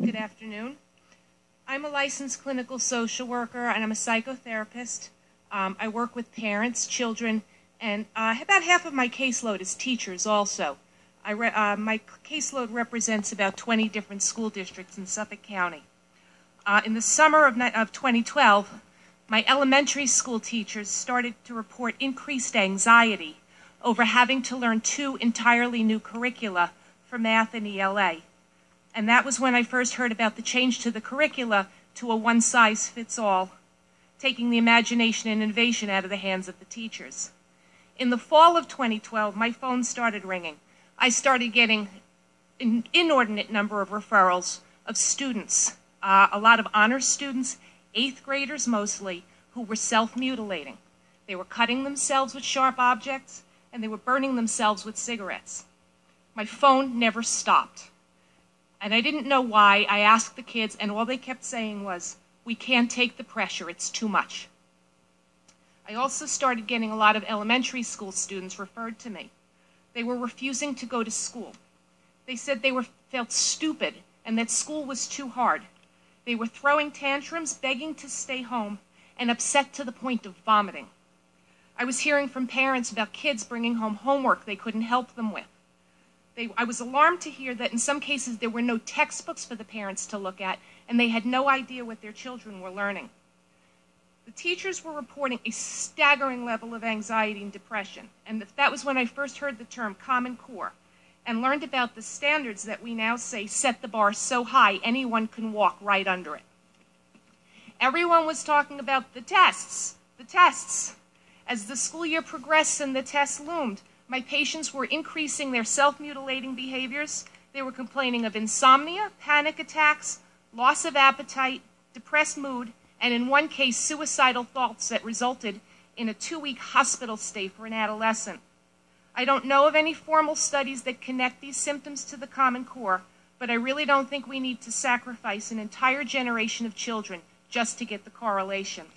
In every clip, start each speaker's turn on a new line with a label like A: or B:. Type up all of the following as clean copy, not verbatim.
A: Good afternoon. I'm a licensed clinical social worker and I'm a psychotherapist. I work with parents, children, and about half of my caseload is teachers also. My caseload represents about 20 different school districts in Suffolk County. In the summer of 2012, my elementary school teachers started to report increased anxiety over having to learn 2 entirely new curricula for math and ELA. And that was when I first heard about the change to the curricula to a one-size-fits-all, taking the imagination and innovation out of the hands of the teachers. In the fall of 2012, my phone started ringing. I started getting an inordinate number of referrals of students, a lot of honor students, 8th graders mostly, who were self-mutilating. They were cutting themselves with sharp objects, and they were burning themselves with cigarettes. My phone never stopped. And I didn't know why. I asked the kids, and all they kept saying was, "We can't take the pressure, it's too much." I also started getting a lot of elementary school students referred to me. They were refusing to go to school. They said they felt stupid and that school was too hard. They were throwing tantrums, begging to stay home, and upset to the point of vomiting. I was hearing from parents about kids bringing home homework they couldn't help them with. I was alarmed to hear that in some cases there were no textbooks for the parents to look at, and they had no idea what their children were learning. The teachers were reporting a staggering level of anxiety and depression, and that was when I first heard the term Common Core and learned about the standards that we now say set the bar so high anyone can walk right under it. Everyone was talking about the tests. As the school year progressed and the tests loomed, my patients were increasing their self-mutilating behaviors. They were complaining of insomnia, panic attacks, loss of appetite, depressed mood, and in one case, suicidal thoughts that resulted in a 2-week hospital stay for an adolescent. I don't know of any formal studies that connect these symptoms to the Common Core, but I really don't think we need to sacrifice an entire generation of children just to get the correlation.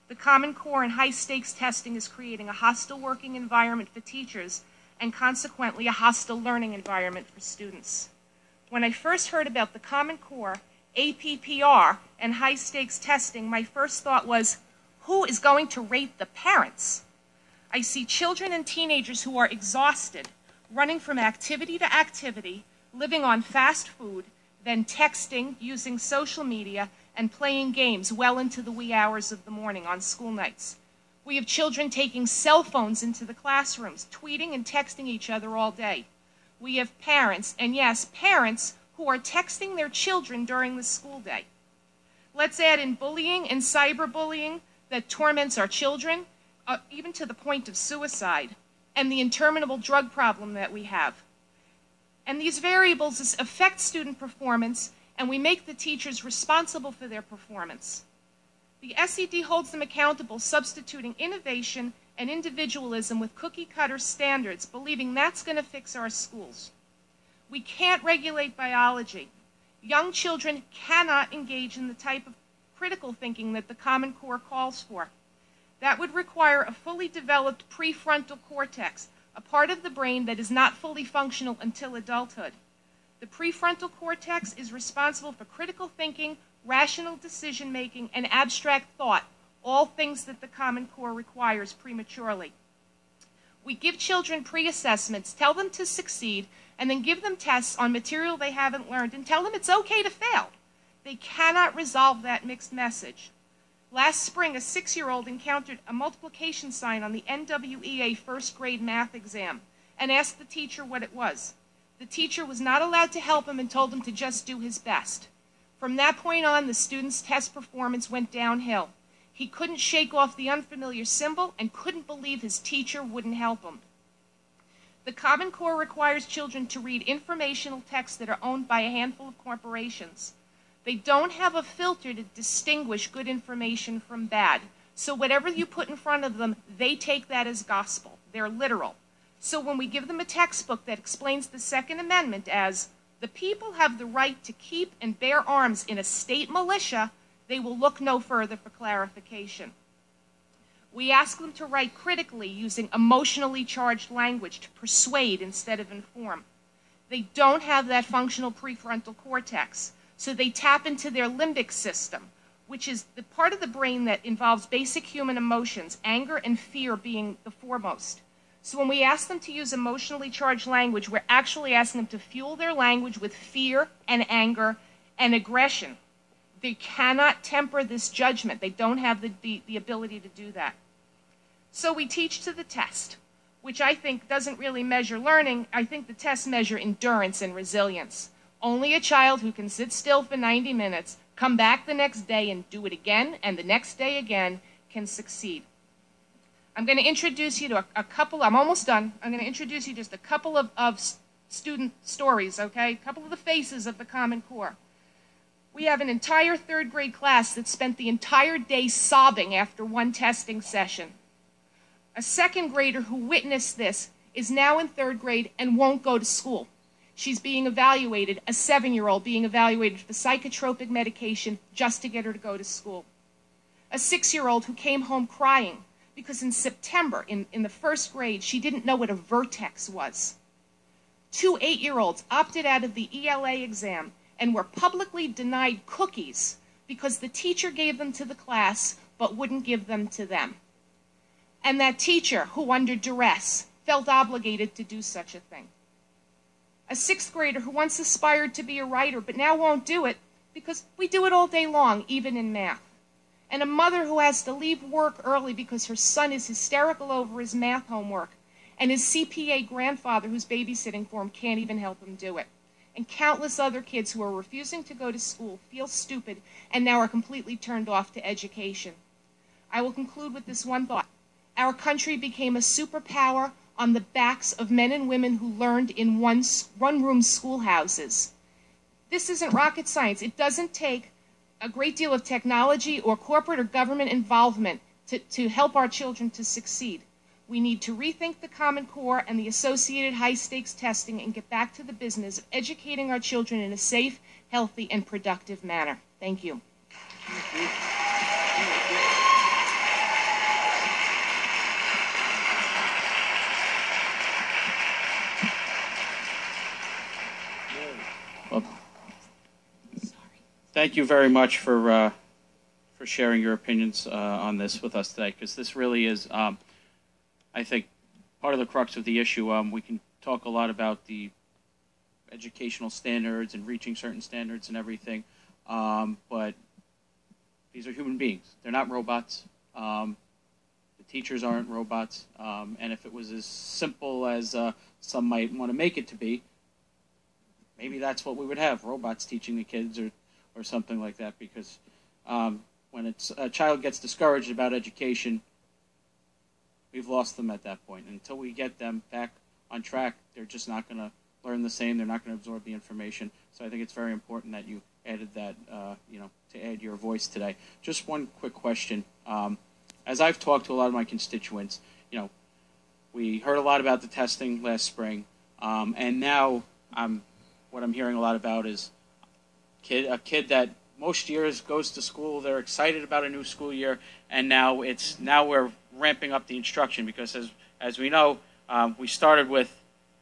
A: The Common Core and high-stakes testing is creating a hostile working environment for teachers and consequently a hostile learning environment for students. When I first heard about the Common Core, APPR, and high-stakes testing, my first thought was, who is going to rate the parents? I see children and teenagers who are exhausted, running from activity to activity, living on fast food, then texting, using social media, and playing games well into the wee hours of the morning on school nights. We have children taking cell phones into the classrooms, tweeting and texting each other all day. We have parents, and yes, parents, who are texting their children during the school day. Let's add in bullying and cyberbullying that torments our children, even to the point of suicide, and the interminable drug problem that we have. And these variables affect student performance, and we make the teachers responsible for their performance. The SED holds them accountable, substituting innovation and individualism with cookie-cutter standards, believing that's going to fix our schools. We can't regulate biology. Young children cannot engage in the type of critical thinking that the Common Core calls for. That would require a fully developed prefrontal cortex, a part of the brain that is not fully functional until adulthood. The prefrontal cortex is responsible for critical thinking, rational decision-making, and abstract thought, all things that the Common Core requires prematurely. We give children pre-assessments, tell them to succeed, and then give them tests on material they haven't learned and tell them it's okay to fail. They cannot resolve that mixed message. Last spring, a 6-year-old encountered a multiplication sign on the NWEA first grade math exam and asked the teacher what it was. The teacher was not allowed to help him and told him to just do his best. From that point on, the student's test performance went downhill. He couldn't shake off the unfamiliar symbol and couldn't believe his teacher wouldn't help him. The Common Core requires children to read informational texts that are owned by a handful of corporations. They don't have a filter to distinguish good information from bad. So whatever you put in front of them, they take that as gospel. They're literal. So when we give them a textbook that explains the Second Amendment as, the people have the right to keep and bear arms in a state militia, they will look no further for clarification. We ask them to write critically using emotionally charged language to persuade instead of inform. They don't have that functional prefrontal cortex. So they tap into their limbic system, which is the part of the brain that involves basic human emotions, anger and fear being the foremost. So when we ask them to use emotionally charged language, we're actually asking them to fuel their language with fear and anger and aggression. They cannot temper this judgment. They don't have the ability to do that. So we teach to the test, which I think doesn't really measure learning. I think the tests measure endurance and resilience. Only a child who can sit still for 90 minutes, come back the next day and do it again, and the next day again, can succeed. I'm going to introduce you to a couple, I'm almost done. I'm going to introduce you just a couple of student stories, okay? A couple of the faces of the Common Core. We have an entire third grade class that spent the entire day sobbing after one testing session. A second grader who witnessed this is now in third grade and won't go to school. She's being evaluated, a 7-year-old being evaluated for psychotropic medication just to get her to go to school. A 6-year-old who came home crying because in September, in the first grade, she didn't know what a vertex was. 2 8-year-olds opted out of the ELA exam and were publicly denied cookies because the teacher gave them to the class but wouldn't give them to them. And that teacher, who under duress, felt obligated to do such a thing. A 6th grader who once aspired to be a writer but now won't do it because we do it all day long, even in math. And a mother who has to leave work early because her son is hysterical over his math homework, and his CPA grandfather who's babysitting for him can't even help him do it. And countless other kids who are refusing to go to school, feel stupid, and now are completely turned off to education. I will conclude with this one thought. Our country became a superpower on the backs of men and women who learned in one-room schoolhouses. This isn't rocket science. It doesn't take a great deal of technology or corporate or government involvement to help our children to succeed. We need to rethink the Common Core and the associated high-stakes testing and get back to the business of educating our children in a safe, healthy, and productive manner. Thank you.
B: Well, thank you very much for sharing your opinions on this with us today, because this really is, I think, part of the crux of the issue. We can talk a lot about the educational standards and reaching certain standards and everything, but these are human beings. They're not robots. The teachers aren't robots. And if it was as simple as some might want to make it to be, maybe that's what we would have, robots teaching the kids or something like that, because when a child gets discouraged about education, we've lost them at that point. And until we get them back on track, they're just not going to learn the same. They're not going to absorb the information. So I think it's very important that you added that, to add your voice today. Just one quick question. As I've talked to a lot of my constituents, we heard a lot about the testing last spring, and now what I'm hearing a lot about is a kid that most years goes to school, they're excited about a new school year, and now we're ramping up the instruction, because as we know, we started with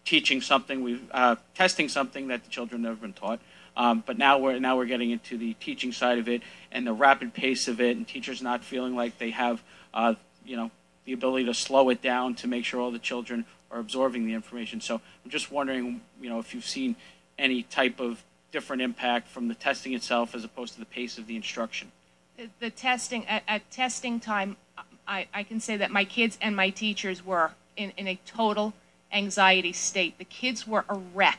B: teaching something, testing something that the children have never been taught, but now we're getting into the teaching side of it and the rapid pace of it, and teachers not feeling like they have the ability to slow it down to make sure all the children are absorbing the information. So I'm just wondering, if you've seen any type of different impact from the testing itself as opposed to the pace of the instruction.
A: The testing, at testing time, I can say that my kids and my teachers were in a total anxiety state. The kids were a wreck.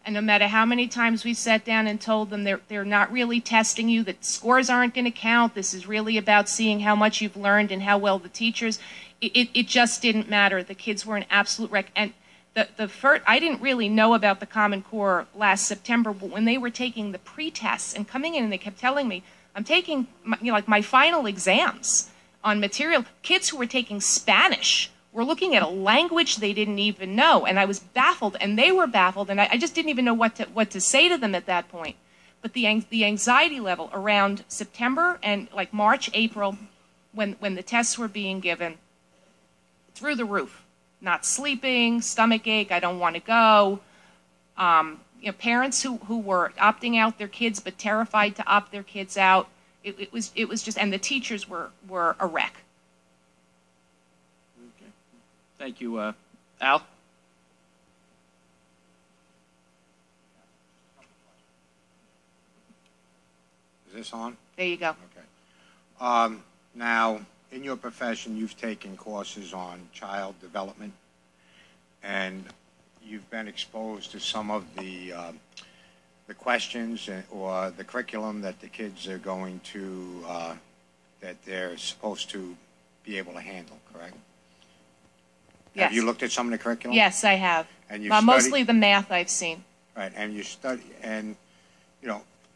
A: And no matter how many times we sat down and told them they're not really testing you, that scores aren't going to count, this is really about seeing how much you've learned and how well the teachers, it just didn't matter. The kids were an absolute wreck. And the first, I didn't really know about the Common Core last September, but when they were taking the pre-tests and coming in and they kept telling me, I'm taking my final exams on material. Kids who were taking Spanish were looking at a language they didn't even know, and I was baffled, and they were baffled, and I just didn't even know what to say to them at that point. But the anxiety level around September and March, April, when the tests were being given, through the roof. Not sleeping, stomach ache, I don't want to go. Parents who were opting out their kids but terrified to opt their kids out. It was just, and the teachers were a wreck.
B: Okay. Thank you, Al.
C: Is this on?
A: There you go.
C: Okay. Now, in your profession, you've taken courses on child development, and you've been exposed to some of the questions or the curriculum that the kids are going to, that they're supposed to be able to handle, correct?
A: Yes.
C: Have you looked at some of the curriculum?
A: Yes, I have.
C: And you've
A: mostly the math I've seen.
C: Right, and you study, and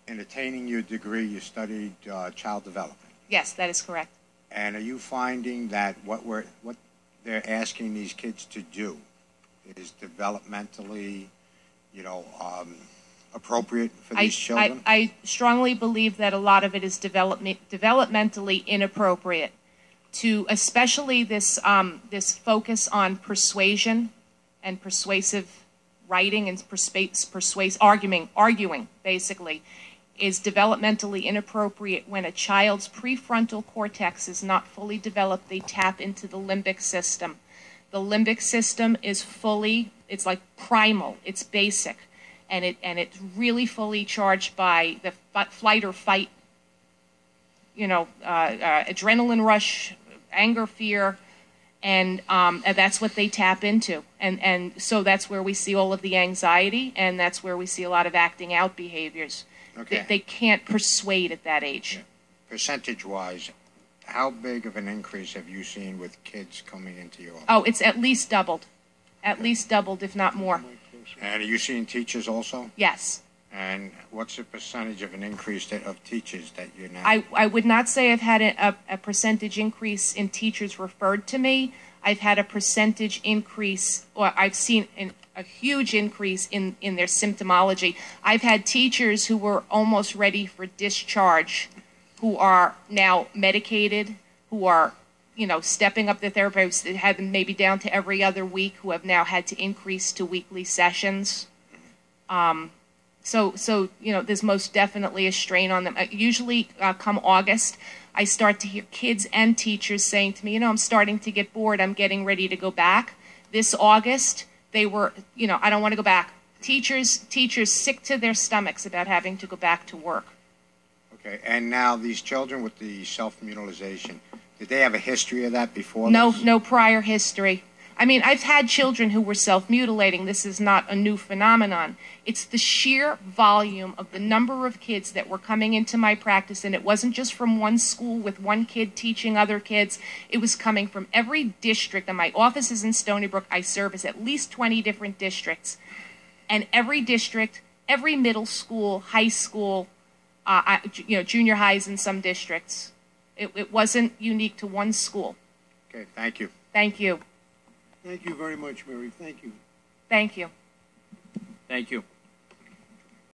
C: in attaining your degree, you studied child development.
A: Yes, that is correct.
C: And are you finding that what they're asking these kids to do is developmentally, appropriate for these children?
A: I strongly believe that a lot of it is developmentally inappropriate. To especially this this focus on persuasion and persuasive writing and arguing basically is developmentally inappropriate when a child's prefrontal cortex is not fully developed. They tap into the limbic system. The limbic system is it's like primal, it's basic, and it's really fully charged by the flight or fight, adrenaline rush, anger, fear, and that's what they tap into. And so that's where we see all of the anxiety, and that's where we see a lot of acting out behaviors.
C: Okay.
A: They can't persuade at that age.
C: Yeah. Percentage-wise, how big of an increase have you seen with kids coming into your office?
A: Oh, it's at least doubled. At least doubled, if not more.
C: And are you seeing teachers also?
A: Yes.
C: And what's the percentage of an increase of teachers that you're now?
A: I would not say I've had a percentage increase in teachers referred to me. I've had a percentage increase, or I've seen a huge increase in their symptomology. I've had teachers who were almost ready for discharge, who are now medicated, who are, stepping up their therapists, that had them maybe down to every other week, who have now had to increase to weekly sessions. So there's most definitely a strain on them. Usually, come August, I start to hear kids and teachers saying to me, I'm starting to get bored. I'm getting ready to go back. This August, they were, I don't want to go back. Teachers sick to their stomachs about having to go back to work.
C: Okay, and now these children with the self-mutilization, did they have a history of that before
A: No,
C: this?
A: no prior history. I mean, I've had children who were self-mutilating. This is not a new phenomenon. It's the sheer volume of the number of kids that were coming into my practice, and it wasn't just from one school with one kid teaching other kids. It was coming from every district. And my office is in Stony Brook. I service at least 20 different districts. And every district, every middle school, high school, junior highs in some districts. It wasn't unique to one school.
C: Okay, thank you.
A: Thank you.
D: Thank you very much, Mary. Thank you.
A: Thank you.
B: Thank you.